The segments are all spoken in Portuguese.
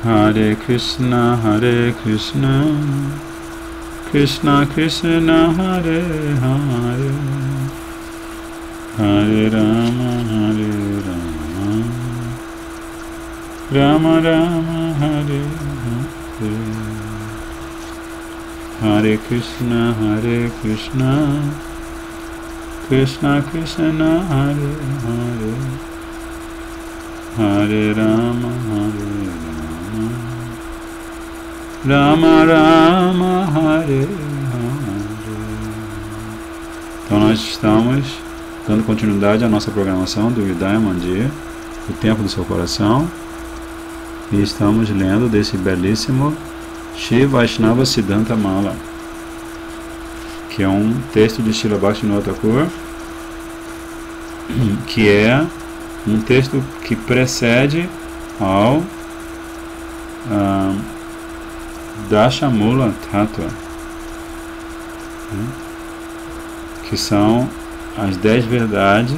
Hare Krishna, Krishna Krishna, Hare Hare, Hare Rama, Rama Rama, Hare Hare. Hare Krishna, Krishna Krishna, Hare Hare, Hare Rama, Rama Rama, Hare Hare. Então nós estamos dando continuidade à nossa programação do Hridaya Mandir, o Templo do Seu Coração, e estamos lendo desse belíssimo Shri Vaishnava Siddhanta Mala, que é um texto de Srila Bhaktivinoda Thakur, que é um texto que precede ao Dashamula Tattva, que são as 10 verdades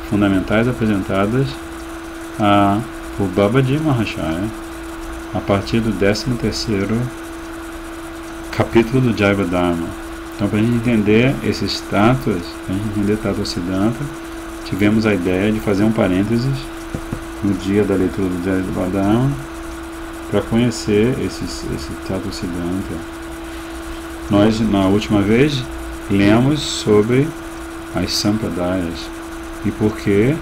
fundamentais apresentadas por Babaji Mahashaya a partir do 13º capítulo do Jaiva Dharma. Então, para a gente entender esses tattwas, para a gente entender Tattva Siddhanta, tivemos a ideia de fazer um parênteses no dia da leitura do Jaiva Dharma para conhecer esse Tattva Siddhanta. Nós, na última vez, lemos sobre as Sampradayas e por que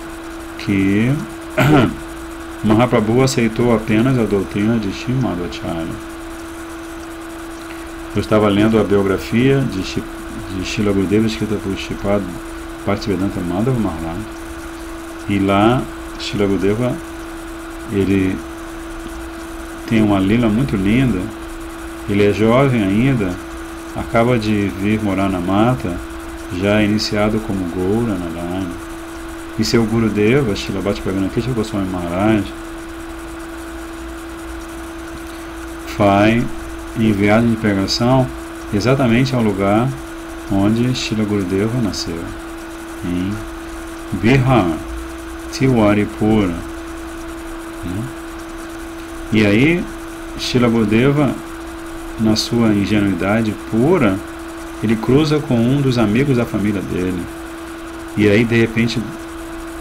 Mahaprabhu aceitou apenas a doutrina de Srimadhvacharya. Eu estava lendo a biografia de Srila Gurudeva escrita por Sripad Bhaktivedanta Madhava Maharaj, e lá Srila Gurudeva, ele tem uma lila muito linda. Ele é jovem ainda, acaba de vir morar na mata, já iniciado como Goura Narayana. E seu Gurudeva, Srila Bhaktivedanta Goswami Maharaj, vai em viagem de pregação exatamente ao lugar onde Srila Gurudeva nasceu, em Bihar, Tiwaripura. E aí, Srila Gurudeva, na sua ingenuidade pura, ele cruza com um dos amigos da família dele. E aí, de repente,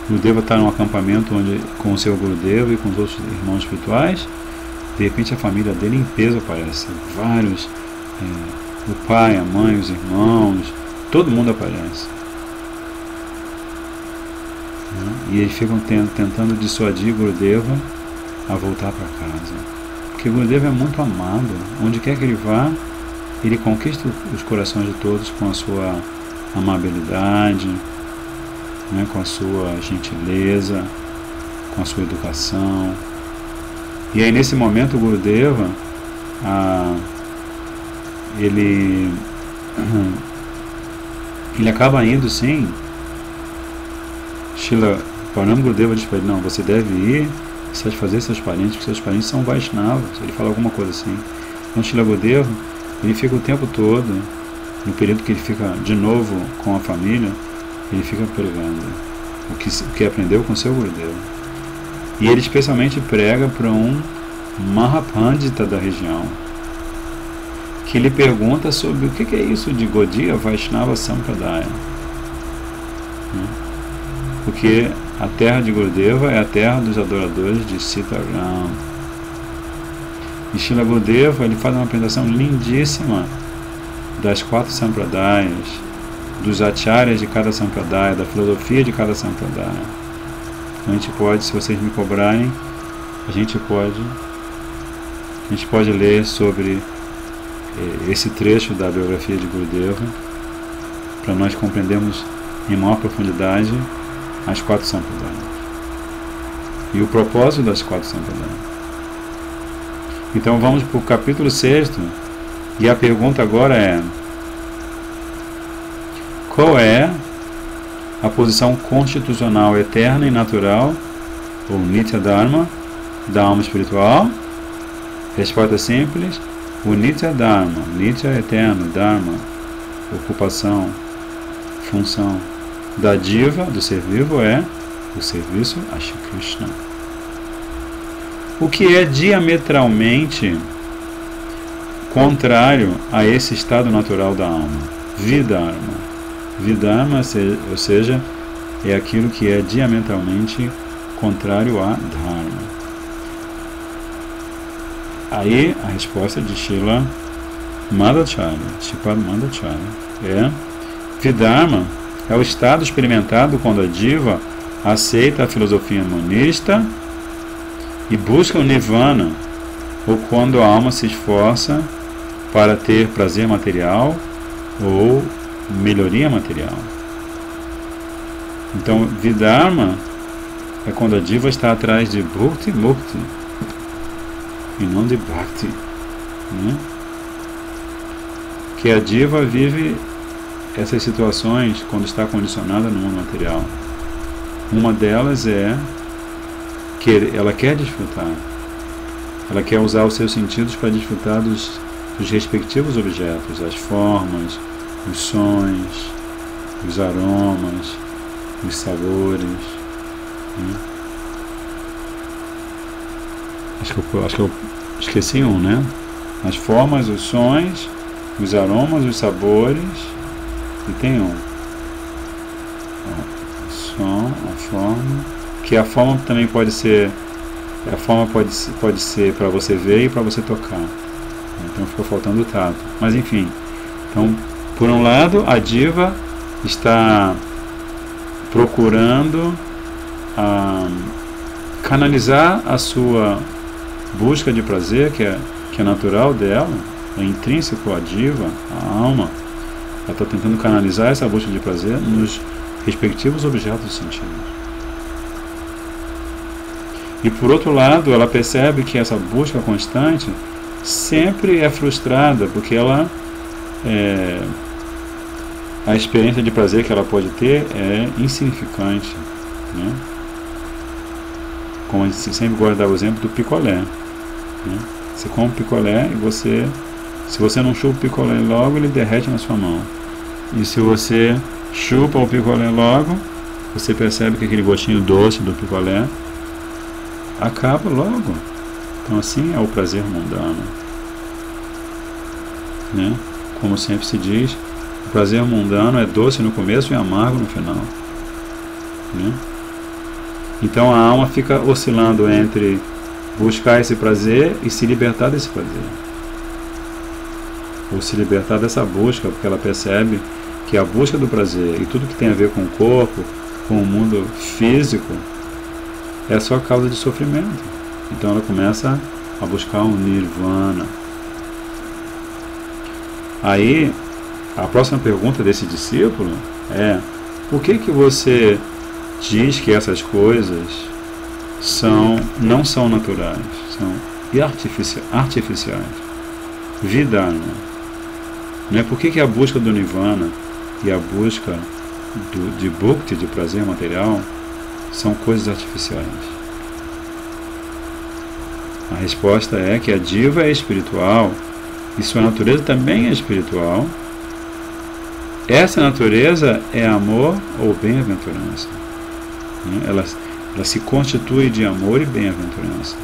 Gurudeva está num acampamento com o seu Gurudeva e com os outros irmãos espirituais. De repente, a família dele em peso aparece. Vários, o pai, a mãe, os irmãos, todo mundo aparece. E eles ficam tentando dissuadir Gurudeva a voltar para casa. Porque Gurudeva é muito amado. Onde quer que ele vá, ele conquista os corações de todos com a sua amabilidade, com a sua gentileza, com a sua educação. E aí, nesse momento, o Gurudeva, ele acaba indo, sim. Srila Parama Gurudeva diz para ele: não, você deve ir satisfazer seus parentes, porque seus parentes são Vaishnavas. Ele fala alguma coisa assim. Então, Srila Gurudeva, ele fica o tempo todo, no período que ele fica de novo com a família, ele fica pregando o que aprendeu com seu Gurudeva. E ele especialmente prega para um Mahapandita da região, que lhe pergunta sobre o que é isso de Gaudiya Vaishnava Sampradaya. Porque a terra de Gurudeva é a terra dos adoradores de Sitaram. E Srila Gurudeva, ele faz uma apresentação lindíssima das 4 Sampradayas, dos acharyas de cada Sampradaya, da filosofia de cada Sampradaya. A gente pode, se vocês me cobrarem, a gente pode ler sobre esse trecho da biografia de Gurudeva, para nós compreendermos em maior profundidade as 4 Sampradayas e o propósito das 4 Sampradayas. Então vamos para o capítulo 6, e a pergunta agora é: qual é a posição constitucional eterna e natural, ou Nitya Dharma, da alma espiritual? Resposta simples: o Nitya Dharma, Nitya é eterno, Dharma, ocupação, função da diva, do ser vivo, é o serviço a Shri Krishna. o que é diametralmente contrário a esse estado natural da alma. Vidharma. Vidharma, ou seja, é aquilo que é diametralmente contrário a dharma. Aí a resposta de Srila Madhvacharya, Sripad Madhvacharya, é: Vidharma é o estado experimentado quando a diva aceita a filosofia monista e busca o nirvana, ou quando a alma se esforça para ter prazer material ou melhoria material. Então, Vidharma é quando a diva está atrás de Bhukti Mukti e não de Bhakti, né? Que a diva vive essas situações quando está condicionada no mundo material. Uma delas é que ela quer desfrutar, ela quer usar os seus sentidos para desfrutar dos respectivos objetos, as formas, os sons, os aromas, os sabores, né? Acho que eu esqueci um, né? As formas, os sons, os aromas, os sabores, e tem um. O som, a forma, que a forma também pode ser, a forma pode ser para você ver e para você tocar. Então ficou faltando o tato. Mas enfim, então, por um lado, a diva está procurando canalizar a sua busca de prazer, que é natural dela, é intrínseco à diva, à alma. Ela está tentando canalizar essa busca de prazer nos respectivos objetos sentidos. E por outro lado, ela percebe que essa busca constante sempre é frustrada, porque a experiência de prazer que ela pode ter é insignificante, né? Como a gente sempre gosta de dar o exemplo do picolé, né? Você come picolé e se você não chupa o picolé logo, ele derrete na sua mão. E se você chupa o picolé logo, você percebe que aquele gostinho doce do picolé acaba logo. Então assim é o prazer mundano, né? Como sempre se diz, o prazer mundano é doce no começo e amargo no final, né? Então a alma fica oscilando entre buscar esse prazer e se libertar desse prazer, ou se libertar dessa busca, porque ela percebe que a busca do prazer e tudo que tem a ver com o corpo, com o mundo físico, é só causa de sofrimento. Então ela começa a buscar um nirvana. Aí a próxima pergunta desse discípulo é: por que você diz que essas coisas não são naturais, são artificiais? Vidharma, né? Por que a busca do nirvana e a busca de bhukti, de prazer material, são coisas artificiais? A resposta é que a diva é espiritual e sua natureza também é espiritual. Essa natureza é amor ou bem-aventurança, né? Ela se constitui de amor e bem-aventurança.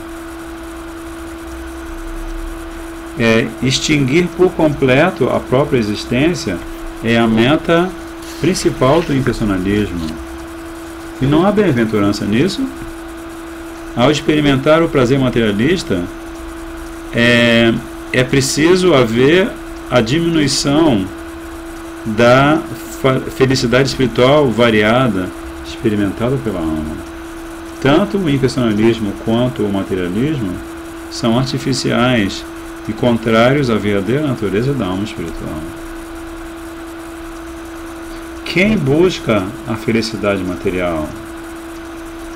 Extinguir por completo a própria existência é a meta principal do impersonalismo. E não há bem-aventurança nisso. Ao experimentar o prazer materialista, é preciso haver a diminuição da felicidade espiritual variada experimentada pela alma. Tanto o impersonalismo quanto o materialismo são artificiais e contrários à verdadeira natureza da alma espiritual. Quem busca a felicidade material?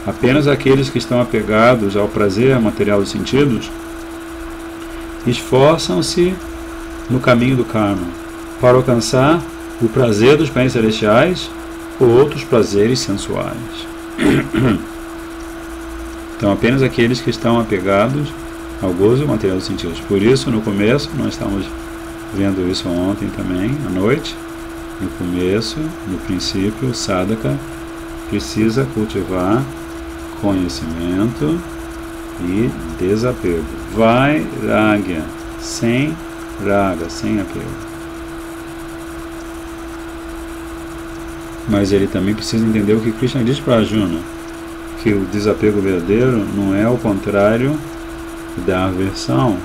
Apenas aqueles que estão apegados ao prazer material dos sentidos esforçam-se no caminho do karma para alcançar o prazer dos bens celestiais ou outros prazeres sensuais. Então, apenas aqueles que estão apegados ao gozo material dos sentidos. Por isso, no começo, nós estamos vendo isso ontem também, à noite. No começo, no princípio, o sadhaka precisa cultivar conhecimento e desapego. Vairagya, sem raga, sem apego. Mas ele também precisa entender o que Krishna diz para Arjuna, que o desapego verdadeiro não é o contrário da aversão.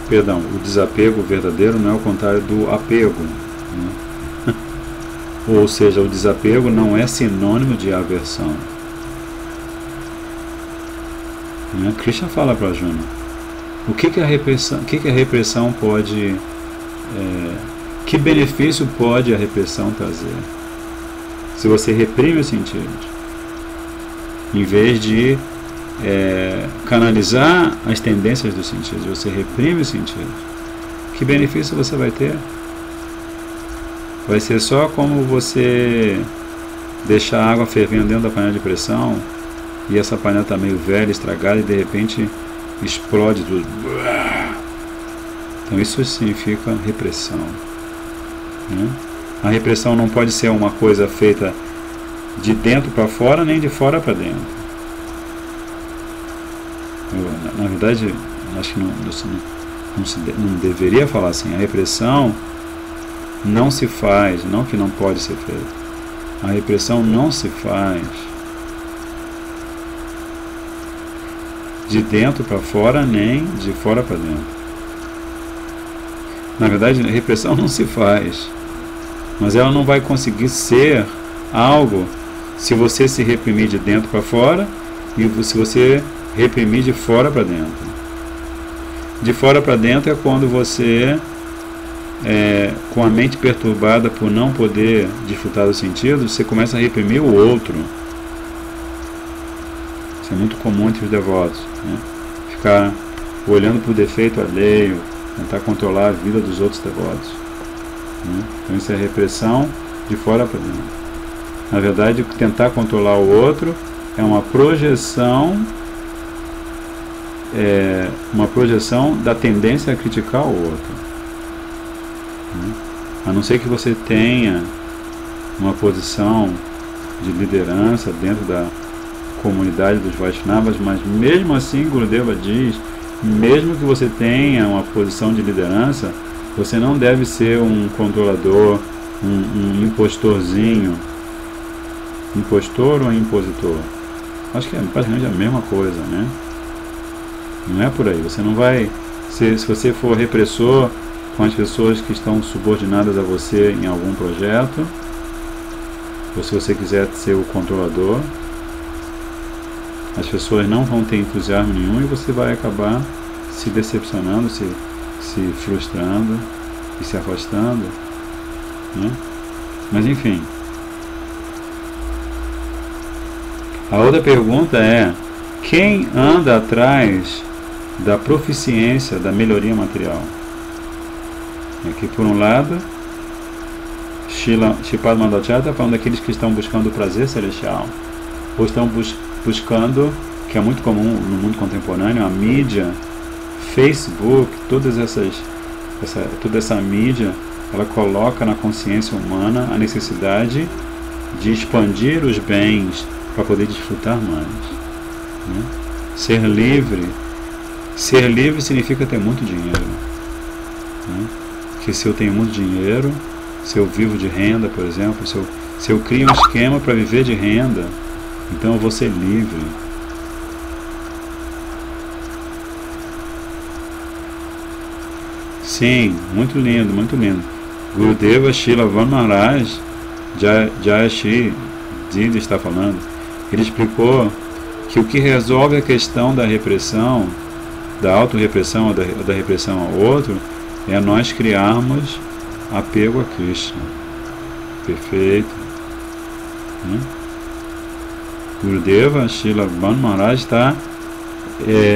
Perdão, o desapego verdadeiro não é o contrário do apego. Ou seja, o desapego não é sinônimo de aversão. Krishna fala para Arjuna, o que a repressão pode, que benefício pode a repressão trazer? Se você reprime os sentidos, em vez de canalizar as tendências dos sentidos, você reprime os sentidos, que benefício você vai ter? Vai ser só como você deixar a água fervendo dentro da panela de pressão, e essa panela está meio velha, estragada, e de repente explode tudo. Então isso significa repressão. A repressão não pode ser uma coisa feita de dentro para fora, nem de fora para dentro. Na verdade, acho que não deveria falar assim. A repressão não se faz, não que não pode ser feita. A repressão não se faz de dentro para fora, nem de fora para dentro. Na verdade, a repressão não se faz, mas ela não vai conseguir ser algo se você se reprimir de dentro para fora e se você reprimir de fora para dentro. De fora para dentro é quando você, com a mente perturbada por não poder desfrutar dos sentidos, você começa a reprimir o outro. Isso é muito comum entre os devotos, ficar olhando para o defeito alheio, tentar controlar a vida dos outros devotos. Então isso é repressão de fora para dentro. Na verdade, tentar controlar o outro é uma projeção da tendência a criticar o outro. A não ser que você tenha uma posição de liderança dentro da comunidade dos Vaishnavas, mas mesmo assim Gurudeva diz, mesmo que você tenha uma posição de liderança, você não deve ser um controlador, um impostorzinho. Impostor ou impositor? Acho que é praticamente a mesma coisa, né? Não é por aí. Você não vai... Se você for repressor com as pessoas que estão subordinadas a você em algum projeto, ou se você quiser ser o controlador, as pessoas não vão ter entusiasmo nenhum e você vai acabar se decepcionando, se frustrando e se afastando, né? Mas enfim, a outra pergunta é: quem anda atrás da proficiência, da melhoria material? Aqui, por um lado, Shripad Madhvacharya está falando daqueles que estão buscando o prazer celestial, ou estão buscando, que é muito comum no mundo contemporâneo, a mídia, Facebook, toda essa mídia, ela coloca na consciência humana a necessidade de expandir os bens para poder desfrutar mais, né? Ser livre significa ter muito dinheiro, né? Que se eu tenho muito dinheiro, se eu vivo de renda, por exemplo, se eu crio um esquema para viver de renda, então eu vou ser livre. Sim, muito lindo, muito lindo. Gurudeva Srila Van Maharaj Jaya Shri Didi está falando. Ele explicou que o que resolve a questão da repressão, da autorrepressão ou da repressão ao outro, é nós criarmos apego a Krishna. Perfeito, né? Gurudeva Srila Van Maharaj está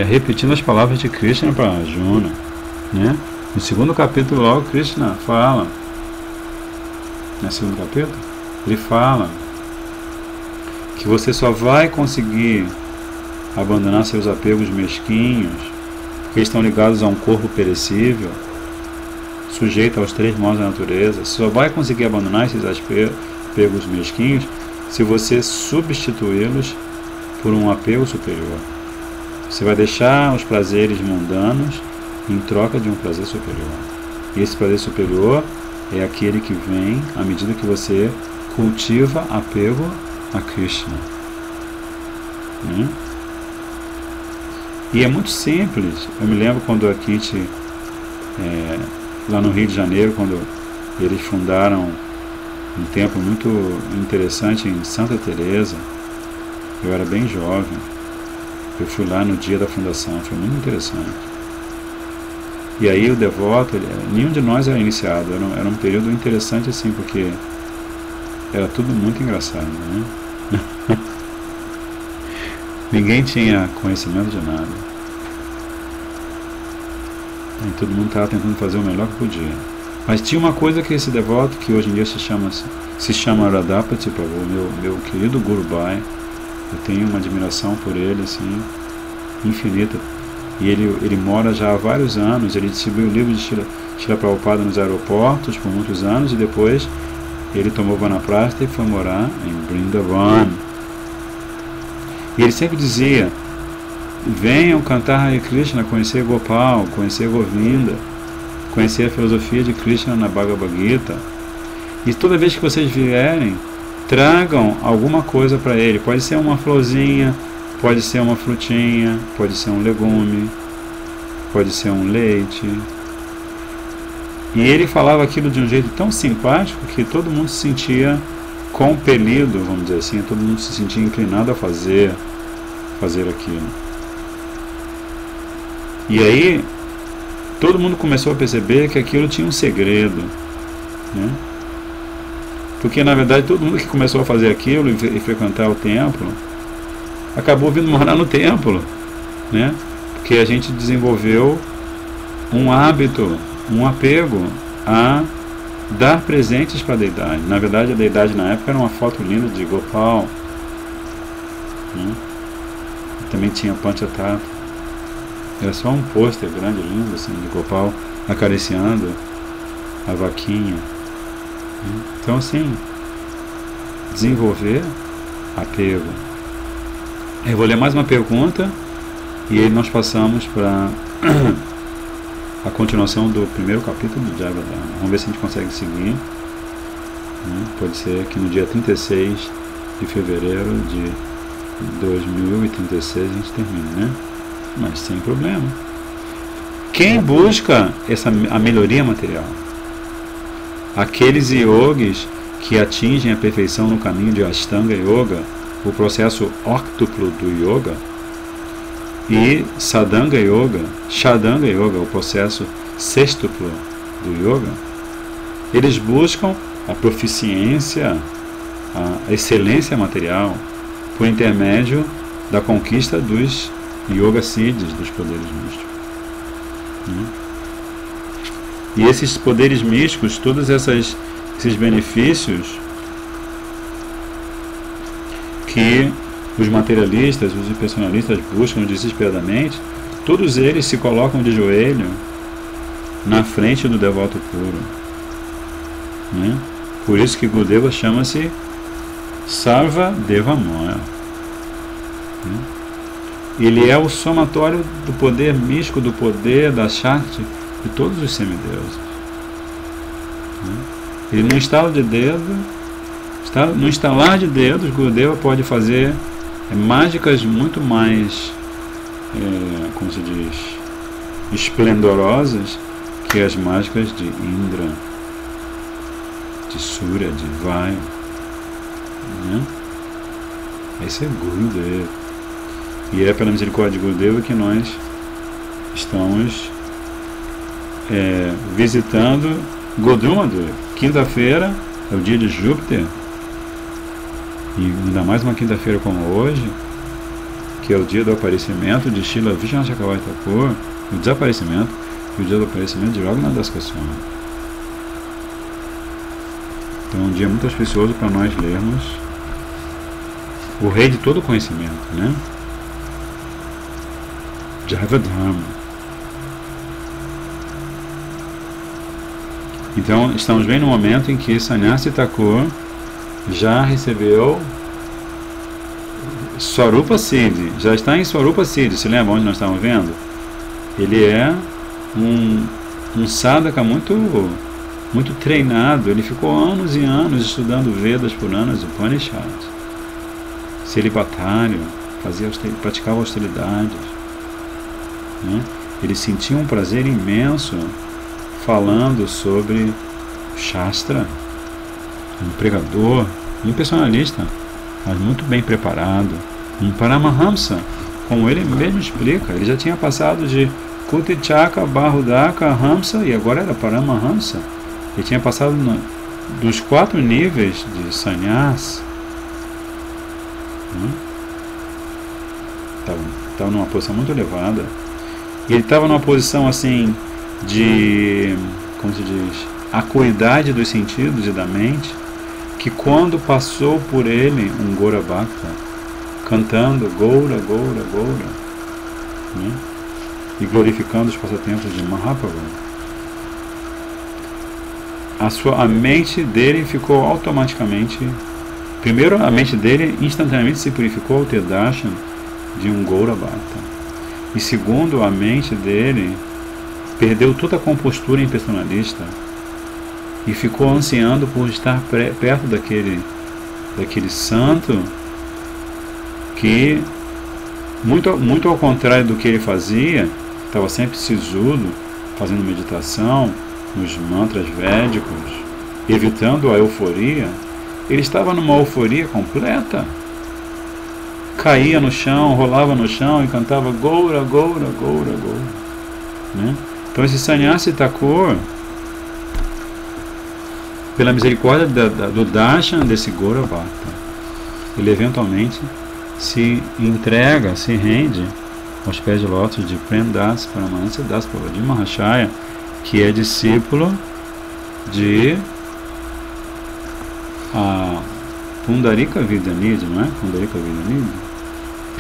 repetindo as palavras de Krishna para Arjuna, né? No segundo capítulo, logo, Krishna fala, no segundo capítulo, ele fala que você só vai conseguir abandonar seus apegos mesquinhos, porque estão ligados a um corpo perecível, sujeito aos 3 maus da natureza. Você só vai conseguir abandonar apegos mesquinhos se você substituí-los por um apego superior. Você vai deixar os prazeres mundanos em troca de um prazer superior. E esse prazer superior é aquele que vem à medida que você cultiva apego a Krishna. Né? E é muito simples. Eu me lembro quando a Kitty, lá no Rio de Janeiro, quando eles fundaram um templo muito interessante em Santa Teresa, eu era bem jovem. Eu fui lá no dia da fundação, foi muito interessante. E aí o devoto, nenhum de nós era iniciado, era um período interessante assim, porque era tudo muito engraçado, né? Ninguém tinha conhecimento de nada. E todo mundo estava tentando fazer o melhor que podia. Mas tinha uma coisa que esse devoto, que hoje em dia se chama Radhapati Prabhu, meu querido Gurubai, eu tenho uma admiração por ele, assim, infinita. E ele mora já há vários anos, ele distribuiu o livro de Srila Prabhupada nos aeroportos por muitos anos, e depois ele tomou Vanaprastha e foi morar em Vrindavan. E ele sempre dizia, venham cantar Hare Krishna, conhecer Gopal, conhecer Govinda, conhecer a filosofia de Krishna na Bhagavad Gita. E toda vez que vocês vierem, tragam alguma coisa para ele. Pode ser uma florzinha, pode ser uma frutinha, pode ser um legume, pode ser um leite. E ele falava aquilo de um jeito tão simpático que todo mundo se sentia compelido, vamos dizer assim, todo mundo se sentia inclinado a fazer aquilo. E aí, todo mundo começou a perceber que aquilo tinha um segredo, né? Porque na verdade todo mundo que começou a fazer aquilo e frequentar o templo acabou vindo morar no templo, né? Porque a gente desenvolveu um hábito, um apego a dar presentes para a deidade. Na verdade a deidade na época era uma foto linda de Gopal, né? Também tinha Panchatattva. Era só um pôster grande, lindo assim, de Gopal acariciando a vaquinha. Então assim, desenvolver apego. Eu vou ler mais uma pergunta e aí nós passamos para a continuação do primeiro capítulo do Jayavardhana. Vamos ver se a gente consegue seguir. Pode ser que no dia 36 de fevereiro de 2036 a gente termine, né? Mas sem problema. Quem busca a melhoria material? Aqueles yogis que atingem a perfeição no caminho de Ashtanga Yoga, o processo óctuplo do Yoga, e Sadanga Yoga, Shadanga Yoga, o processo sextuplo do Yoga, eles buscam a proficiência, a excelência material, por intermédio da conquista dos Yoga Siddhis, dos poderes místicos. E esses poderes místicos, todos esses benefícios que os materialistas, os impersonalistas buscam desesperadamente, todos eles se colocam de joelho na frente do devoto puro, né? Por isso que Gurudeva chama-se Sarva Devamoya. Ele é o somatório do poder místico, do poder da Shakti de todos os semideuses. Ele no estalo de dedo, no estalar de dedos, Gurudeva pode fazer mágicas muito mais, como se diz, esplendorosas que as mágicas de Indra, de Surya, de Vayu, né? Esse é Gurudeva. E é pela misericórdia de Gurudeva que nós estamos visitando Godrumadura. Quinta-feira é o dia de Júpiter, e ainda mais uma quinta-feira como hoje, que é o dia do aparecimento de Srila Vishnu Chakravarti Thakur, o desaparecimento e o dia do aparecimento de Raghunath Das Goswami. Então é um dia muito auspicioso para nós lermos o rei de todo conhecimento, né? Jayavardhana. Então estamos bem no momento em que Sannyasi Thakur já recebeu Swarupa Siddhi, já está em Swarupa Siddhi. Se lembra onde nós estamos vendo? Ele é um sadhaka muito treinado. Ele ficou anos e anos estudando Vedas, Puranas e Upanishads. Celibatário, praticava austeridades, né? Ele sentia um prazer imenso falando sobre Shastra, um pregador, um personalista, mas muito bem preparado, um Paramahamsa, como ele mesmo explica. Ele já tinha passado de Kutichaka, Bahudaka, Hamsa e agora era Paramahamsa. Ele tinha passado dos 4 níveis de sannyas. Estava numa posição muito elevada. E ele estava numa posição assim de, como se diz, acuidade dos sentidos e da mente, que quando passou por ele um Gaura Bhakta, cantando Gaura, Gaura, Gaura, né? E glorificando os passatempos de Mahaprabhu, a mente dele ficou automaticamente, primeiro a mente dele instantaneamente se purificou ao ter darshan de um Gaura Bhakta, e segundo, a mente dele perdeu toda a compostura impersonalista e ficou ansiando por estar perto daquele santo que, muito ao contrário do que ele fazia, estava sempre sisudo, fazendo meditação nos mantras védicos, evitando a euforia. Ele estava numa euforia completa, caía no chão, rolava no chão e cantava Gaura, Gaura, Gaura, Gaura, né? Então esse Sannyasi Thakur, pela misericórdia do darshan desse Gaura Bhakta, ele eventualmente se entrega, se rende aos pés de lótus de Prem Das Paramahansa Das Prabhupada Mahashaya, que é discípulo de Pundarika Vidanidhi, não é? Pundarika Vidanidhi?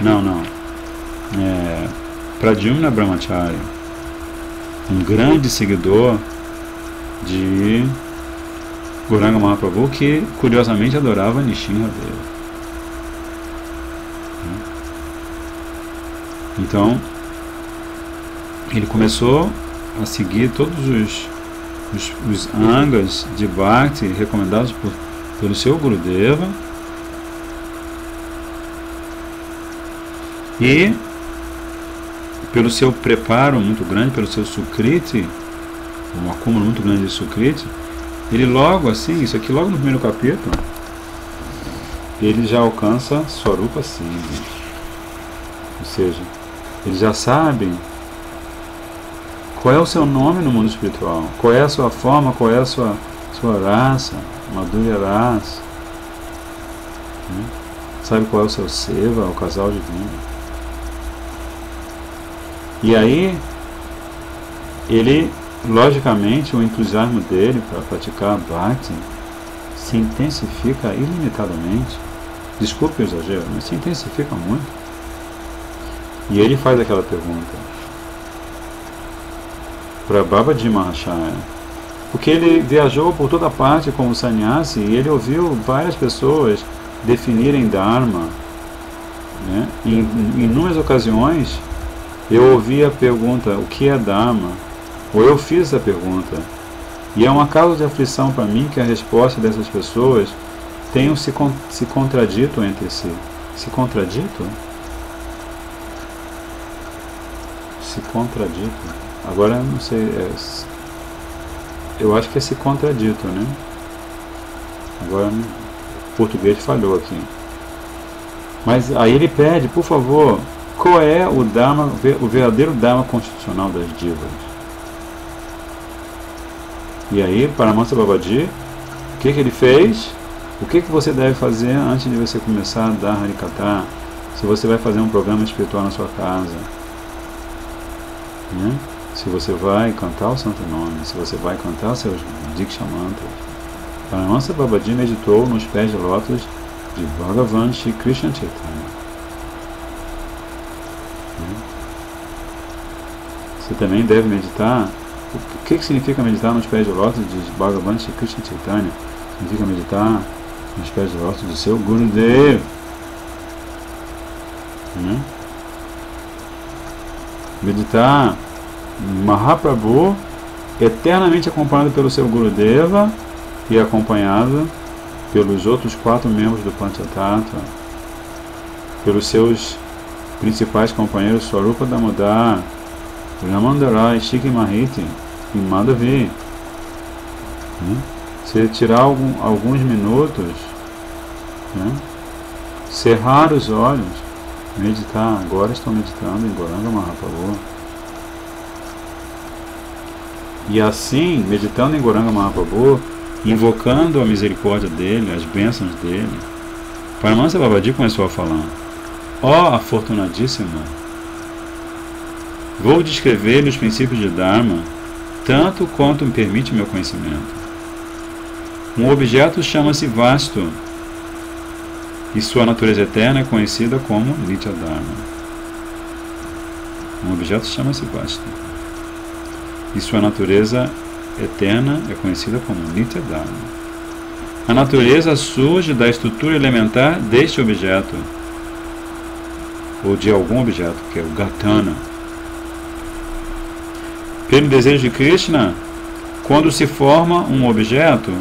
Não. Pradyumna Brahmachari, um grande seguidor de Gauranga Mahaprabhu, que curiosamente adorava Nishinradeva. Então, ele começou a seguir todos os angas de Bhakti recomendados pelo seu Gurudeva, e pelo seu preparo muito grande, pelo seu Sukriti, um acúmulo muito grande de Sukriti, ele logo assim, isso aqui logo no primeiro capítulo, ele já alcança Swarupa Siddhi. Ou seja, eles já sabem qual é o seu nome no mundo espiritual, qual é a sua forma, qual é a sua raça, Madhurya Rasa, né? Sabe qual é o seu seva, o casal divino. E aí, ele, logicamente, o entusiasmo dele para praticar Bhakti se intensifica ilimitadamente. Desculpe o exagero, mas se intensifica muito. E ele faz aquela pergunta para Babaji Mahashaya, porque ele viajou por toda parte como sannyasi e ele ouviu várias pessoas definirem Dharma, né? Em inúmeras ocasiões eu ouvi a pergunta, o que é Dharma? Ou eu fiz essa pergunta, e é uma causa de aflição para mim que a resposta dessas pessoas tenham se contradito entre si. Se contradito? Se contradito. Agora eu não sei. Eu acho que é se contradito, né? Agora o português falhou aqui. Mas aí ele pede, por favor, qual é o Dharma, o verdadeiro Dharma constitucional das divas? E aí, Paramahansa Babaji, o que ele fez? O que você deve fazer antes de você começar a dar Harikatha? Se você vai fazer um programa espiritual na sua casa, né? Se você vai cantar o Santo Nome, se você vai cantar seus Diksha Mantras. Paramahansa Babaji meditou nos pés de lótus de Bhagavan Shri Krishna Chaitanya. Você também deve meditar. O que significa meditar nos pés de lótus de Bhagavan Shri Krishna Chaitanya? Significa meditar nos pés de lotos do seu Gurudev. Meditar Mahaprabhu eternamente acompanhado pelo seu Gurudeva e acompanhado pelos outros 4 membros do Panchatattva, pelos seus principais companheiros Swarupa Damodar, Ramandarai, Shiki Mahiti e Madhavi. Se tirar alguns minutos, cerrar os olhos, meditar. Agora estou meditando em Gauranga Mahaprabhu. E assim, meditando em Gauranga Mahaprabhu, invocando a misericórdia dele, as bênçãos dele, Paramahansa Babaji começou a falar: ó afortunadíssima, vou descrever-lhe os princípios de Dharma, tanto quanto me permite meu conhecimento. Um objeto chama-se vasto, e sua natureza eterna é conhecida como Nitya Dharma. Um objeto chama-se vasto, e sua natureza eterna é conhecida como Nitya Dharma. A natureza surge da estrutura elementar deste objeto, ou de algum objeto, que é o Gatana. Pelo desejo de Krishna, quando se forma um objeto,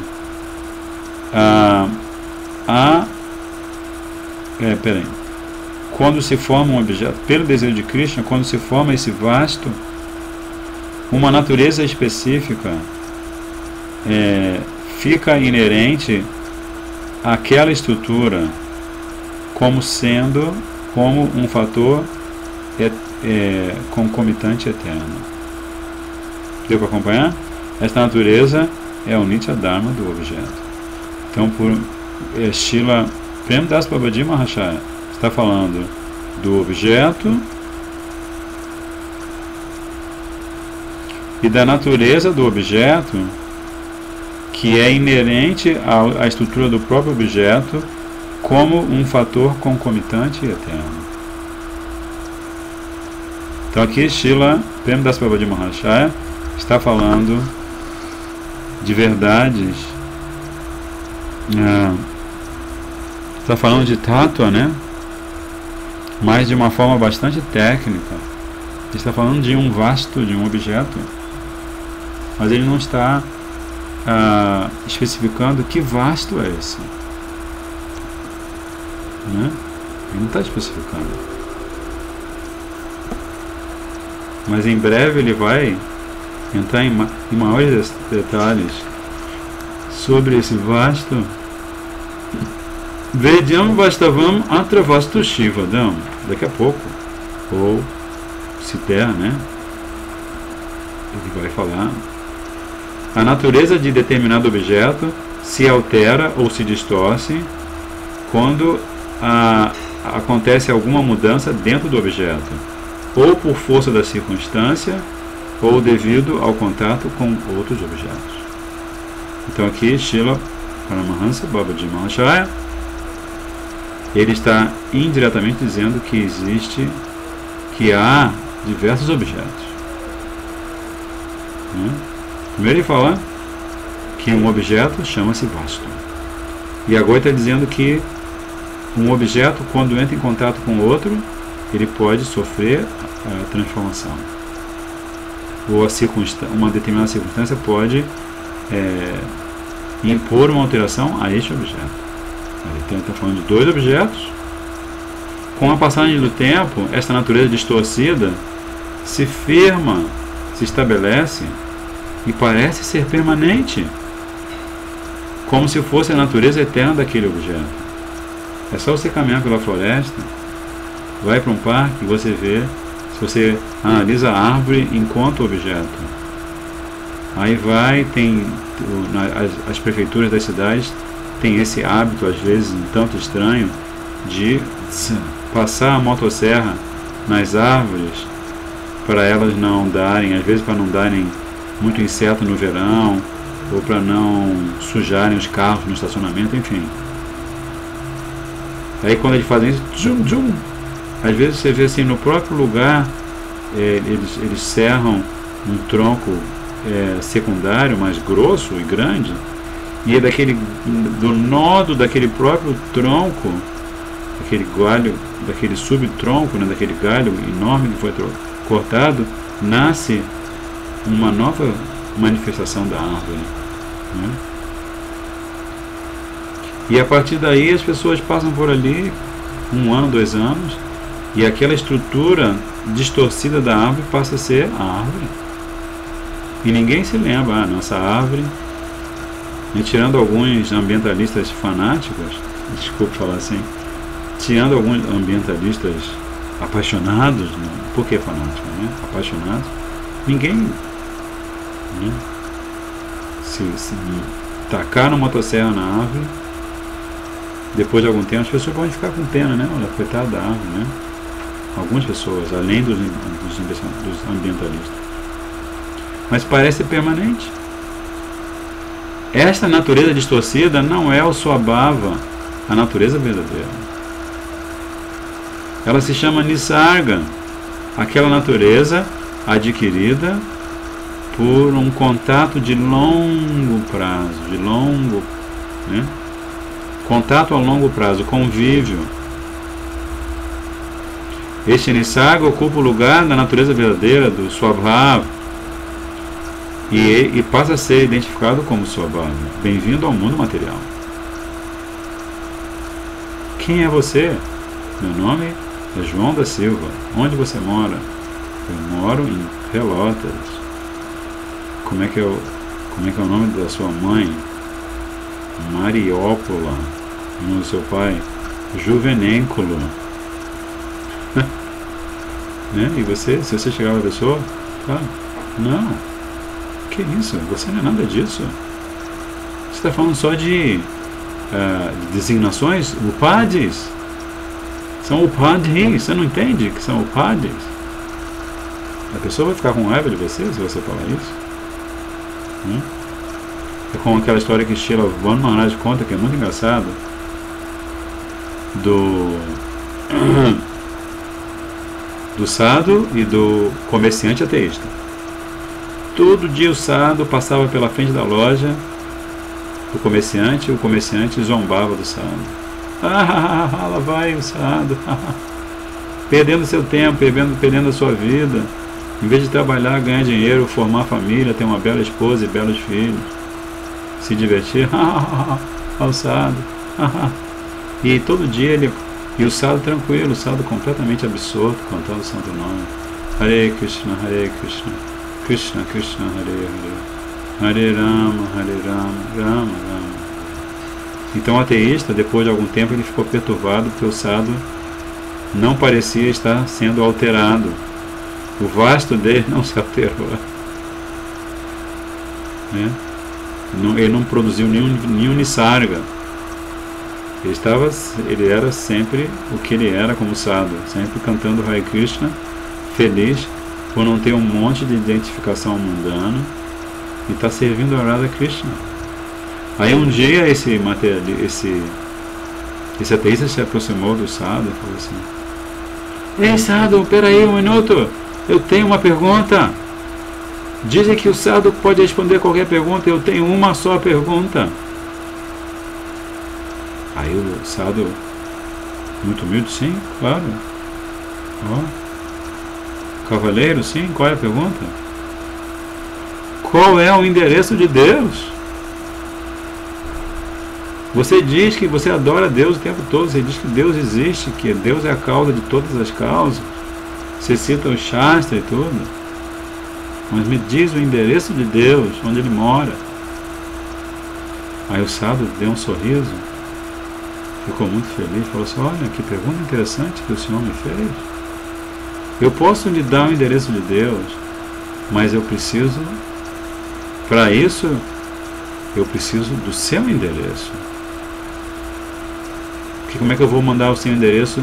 quando se forma um objeto, pelo desejo de Krishna, quando se forma esse vasto, uma natureza específica fica inerente àquela estrutura como sendo como um fator concomitante eterno. Deu para acompanhar? Esta natureza é o Nitya Dharma do objeto. Então, por Srila Premdas Babaji Maharaj está falando do objeto e da natureza do objeto, que é inerente à estrutura do próprio objeto como um fator concomitante e eterno. Então aqui Srila Premdas Babaji Maharaj está falando de verdades, está falando de tattva, mas de uma forma bastante técnica. Ele está falando de um vasto, de um objeto, mas ele não está especificando que vasto é esse. Ele não está especificando. Mas em breve ele vai entrar em maiores detalhes sobre esse vasto. Vedyam Vastavam Antravastu Shivadam. Daqui a pouco, ou se der, ele vai falar. A natureza de determinado objeto se altera ou se distorce quando acontece alguma mudança dentro do objeto, ou por força da circunstância, ou devido ao contato com outros objetos. Então aqui, Srila Paramahansa Babaji Maharaj, ele está indiretamente dizendo que há diversos objetos. Primeiro ele fala que um objeto chama-se vasto. E agora ele está dizendo que um objeto, quando entra em contato com outro, ele pode sofrer a transformação. Ou uma determinada circunstância pode impor uma alteração a este objeto. Ele está falando de dois objetos. Com a passagem do tempo, esta natureza distorcida se firma, se estabelece e parece ser permanente, como se fosse a natureza eterna daquele objeto. É só você caminhar pela floresta, vai para um parque e você vê, se você analisa a árvore enquanto objeto. Aí as prefeituras das cidades têm esse hábito, às vezes um tanto estranho, de passar a motosserra nas árvores para elas não darem, às vezes para não darem muito inseto no verão, ou para não sujarem os carros no estacionamento, enfim. Aí quando eles fazem isso, tchum, tchum, às vezes você vê assim no próprio lugar, eles serram um tronco secundário mais grosso e grande, E é do nódo daquele próprio tronco, daquele galho, daquele subtronco, né, daquele galho enorme que foi cortado, nasce uma nova manifestação da árvore, né? E a partir daí as pessoas passam por ali 1 ano, 2 anos, e aquela estrutura distorcida da árvore passa a ser a árvore. E ninguém se lembra, nossa árvore, e tirando alguns ambientalistas fanáticos, desculpe falar assim, tirando alguns ambientalistas apaixonados, né? Por que fanáticos, né? Apaixonados, ninguém, né, se tacar uma motosserra na árvore, depois de algum tempo as pessoas podem ficar com pena, né? Olha, coitada da árvore, né? Algumas pessoas, além dos ambientalistas. Mas parece permanente. Esta natureza distorcida não é o Swabhava, a natureza verdadeira. Ela se chama Nisarga, aquela natureza adquirida por um contato de longo prazo, né? Contato a longo prazo, convívio. Este Nisarga ocupa o lugar da natureza verdadeira do Swabhava e passa a ser identificado como Swabhava. Bem-vindo ao mundo material. Quem é você? Meu nome é João da Silva. Onde você mora? Eu moro em Pelotas. Como é que é o nome da sua mãe? Mariópola. O nome do seu pai? Juvenénculo. Né? E você, se você chegar a uma pessoa, fala, não, que isso? Você não é nada disso. Você está falando só de designações, upadis. São upadis, você não entende que são upadis? A pessoa vai ficar com raiva de você se você falar isso. É como aquela história que Srila Bhanu Maharaj conta, que é muito engraçado, do sadhu e do comerciante ateísta. Todo dia o sadhu passava pela frente da loja do comerciante, e o comerciante zombava do sadhu. Lá vai o sadhu, perdendo seu tempo, perdendo a sua vida, em vez de trabalhar, ganhar dinheiro, formar família, ter uma bela esposa e belos filhos, se divertir, ao sadhu. E todo dia e o sadhu tranquilo, o sadhu completamente absorto, cantando o santo nome. Hare Krishna, Krishna Krishna, Hare Rama, Rama Rama. Então o ateísta, depois de algum tempo, ele ficou perturbado porque o sadhu não parecia estar sendo alterado. O vasto dele não se alterou. Né? Ele não produziu nenhum nisarga. Ele era sempre o que ele era como sadhu, sempre cantando Hare Krishna, feliz por não ter um monte de identificação mundana e está servindo a Radha Krishna. Aí um dia esse ateísta se aproximou do sadhu e falou assim: Ei sadhu, peraí um minuto, eu tenho uma pergunta. Dizem que o sadhu pode responder qualquer pergunta, eu tenho uma só pergunta. Aí o sadhu, muito humilde, sim, claro. Cavaleiro, sim, qual é a pergunta? Qual é o endereço de Deus? Você diz que você adora Deus o tempo todo, você diz que Deus existe, que Deus é a causa de todas as causas. Você cita o Shastra e tudo. Mas me diz o endereço de Deus, onde ele mora. Aí o sadhu deu um sorriso, ficou muito feliz, falou assim: olha, que pergunta interessante que o senhor me fez. Eu posso lhe dar o endereço de Deus, mas eu preciso, para isso, eu preciso do seu endereço. Porque como é que eu vou mandar o seu endereço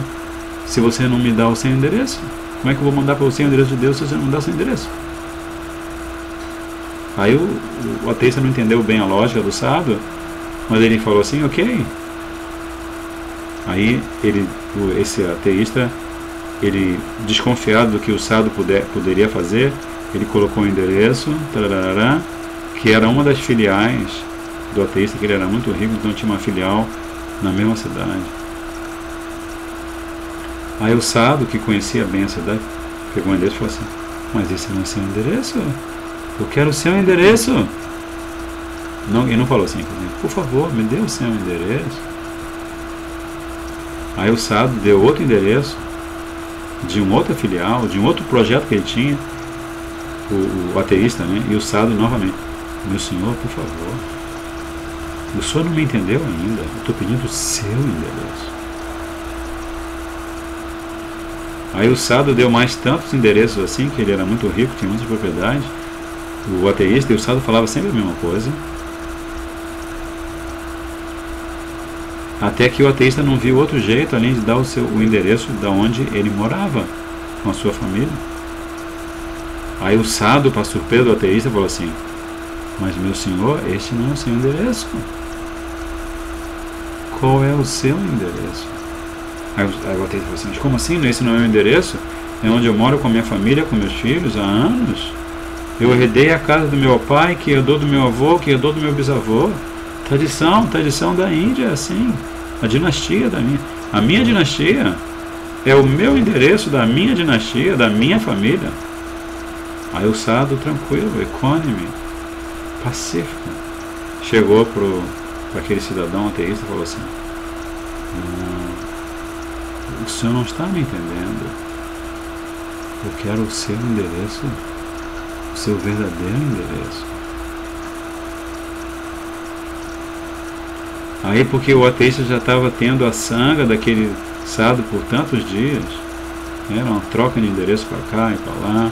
se você não me dá o seu endereço? Como é que eu vou mandar para você o endereço de Deus se você não me dá o seu endereço? Aí o ateísta não entendeu bem a lógica do sadhu, mas ele falou assim: ok. Aí esse ateísta, ele desconfiado do que o sadhu poderia fazer, ele colocou o endereço, tarará, que era uma das filiais do ateísta, que ele era muito rico, então tinha uma filial na mesma cidade. Aí o Sado, que conhecia bem a cidade, pegou o endereço e falou assim: mas esse não é o seu endereço? Eu quero o seu endereço. Não, ele não falou assim, por favor, me dê o seu endereço. Aí o Sado deu outro endereço de uma outra filial, de um outro projeto que ele tinha, o ateísta, né? E o Sado novamente: meu senhor, por favor, o senhor não me entendeu ainda, eu estou pedindo o seu endereço. Aí o Sado deu mais tantos endereços assim, que ele era muito rico, tinha muitas propriedades, o ateísta, e o Sado falava sempre a mesma coisa, até que o ateísta não viu outro jeito além de dar o endereço de onde ele morava com a sua família. Aí o Sado, para surpresa do ateísta, falou assim: mas meu senhor, este não é o seu endereço. Qual é o seu endereço? Aí o ateísta falou assim: mas como assim? Esse não é o meu endereço? É onde eu moro com a minha família, com meus filhos há anos. Eu herdei a casa do meu pai, que herdou do meu avô, que herdou do meu bisavô. Tradição da Índia, assim. A dinastia da minha. A minha dinastia é o meu endereço da minha dinastia, da minha família. Aí o Sado, tranquilo, econômico, pacífico, chegou para aquele cidadão ateísta e falou assim: o senhor não está me entendendo. Eu quero o seu endereço, o seu verdadeiro endereço. Aí, porque o ateísta já estava tendo a sanga daquele Sado por tantos dias, era uma troca de endereço para cá e para lá,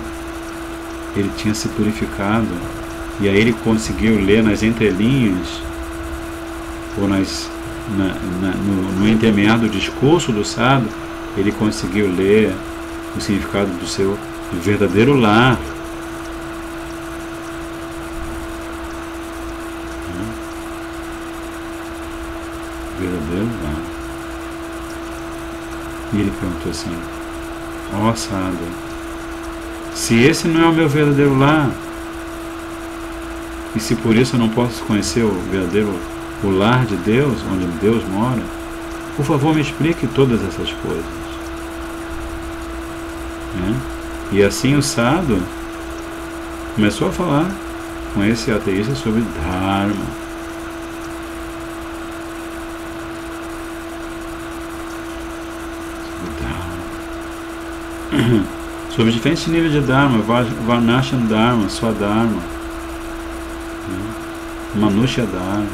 ele tinha se purificado, e aí ele conseguiu ler nas entrelinhas, ou no entremeado do discurso do Sado, ele conseguiu ler o significado do seu verdadeiro lar. Verdadeiro lar. E ele perguntou assim: ó Sado, se esse não é o meu verdadeiro lar, e se por isso eu não posso conhecer o lar de Deus, onde Deus mora, por favor me explique todas essas coisas. E assim o Sado começou a falar com esse ateísta sobre Dharma. Sobre diferentes níveis de Dharma: Varnashram Dharma, Swadharma, Manushya Dharma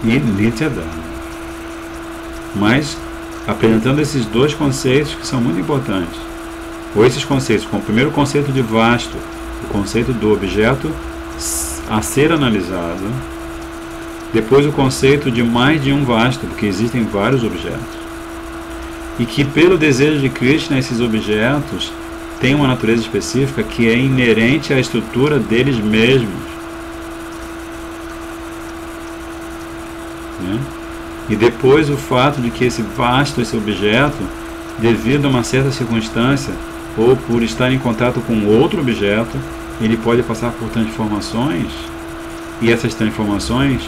e Nitya Dharma. Mas apresentando esses dois conceitos que são muito importantes, ou esses conceitos, com o primeiro conceito de vasto, o conceito do objeto a ser analisado, depois o conceito de mais de um vasto, porque existem vários objetos, e que pelo desejo de Krishna esses objetos têm uma natureza específica que é inerente à estrutura deles mesmos. E depois o fato de que esse objeto, devido a uma certa circunstância, ou por estar em contato com outro objeto, ele pode passar por transformações, e essas transformações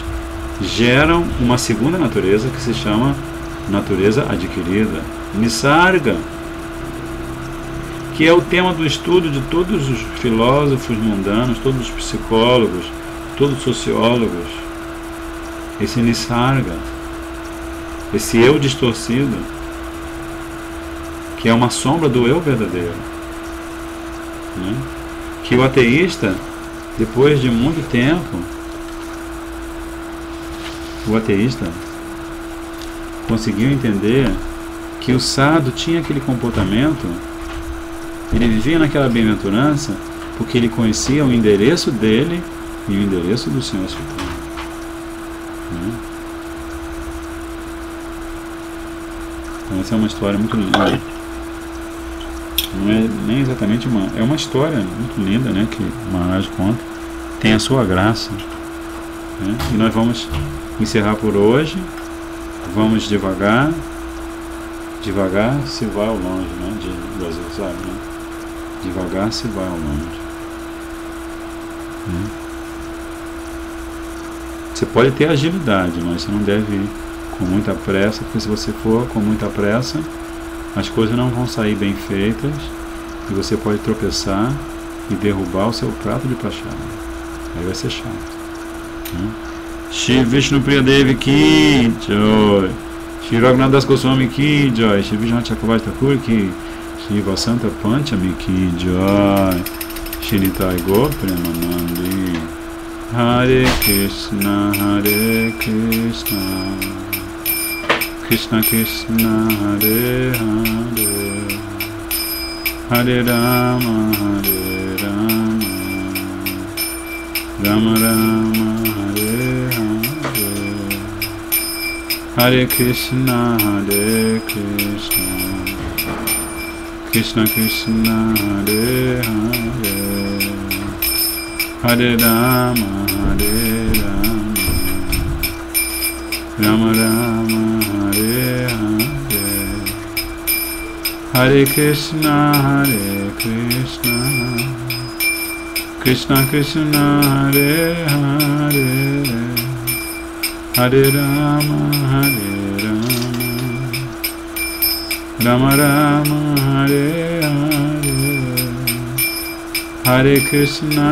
geram uma segunda natureza que se chama natureza adquirida, Nisarga, que é o tema do estudo de todos os filósofos mundanos, todos os psicólogos, todos os sociólogos. Esse Nisarga, esse eu distorcido, que é uma sombra do eu verdadeiro, que o ateísta, depois de muito tempo, o ateísta conseguiu entender que o Sado tinha aquele comportamento, ele vivia naquela bem-aventurança porque ele conhecia o endereço dele e o endereço do Senhor Supremo. Então essa é uma história muito linda. Não é nem exatamente é uma história muito linda, né, que Maharaj conta, tem a sua graça, e nós vamos encerrar por hoje. Vamos devagar se vai ao longe, de Brasil, sabe, Devagar se vai ao longe. Você pode ter agilidade, mas você não deve ir com muita pressa, porque se você for com muita pressa, as coisas não vão sair bem feitas e você pode tropeçar e derrubar o seu prato de prachada. Aí vai ser chato. Shri Vishnu Priya Devi Ki Jai, Shri Raghunath Das Goswami Ki Jai, Shri Vishnu Chakravarti Thakur Ki, Shri Vasanta Panchami Ki Jai, Shri Nitai Gaur Premanandi. Hare Krishna, Krishna Krishna, Hare Hare, Hare Rama, Rama Rama, Hare Hare, Hare Krishna, Krishna Krishna, Hare Hare, Hare Rama, Rama Rama, Hare Hare, Hare Krishna, Krishna Krishna, Hare Hare, Hare Rama, Rama Rama, Hare Hare, Hare Krishna,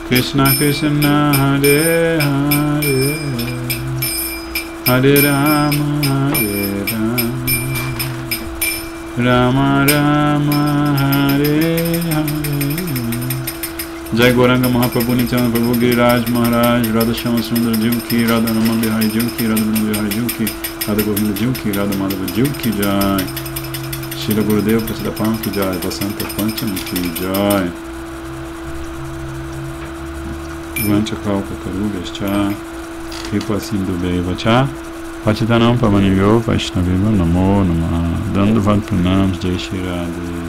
Krishna Krishna, Hare Hare, Hare Rama, Rama Rama, Hare Hare. Jai Gauranga Mahaprabhu Nityananda Prabhu Giriraj Maharaj, Radha Shama Sundara Jiv Ki, Radha Raman Bihari Jiv Ki, Radha Brahma Bihari Jiv Ki, Radha Govinda Jiv Ki, Radha Madhava Jiv Ki Jai, Shri Gurudev Prasadapam Ki Jai, Vasanta Panchami Ki Jai, Vancha Kalpa Tarubhascha, Kripa Sindhu Bhaivacha, Patitanam Pavanivyo Vaishnaveva Namo Namah, Dandavad Pranams, Jai Shri Radhe.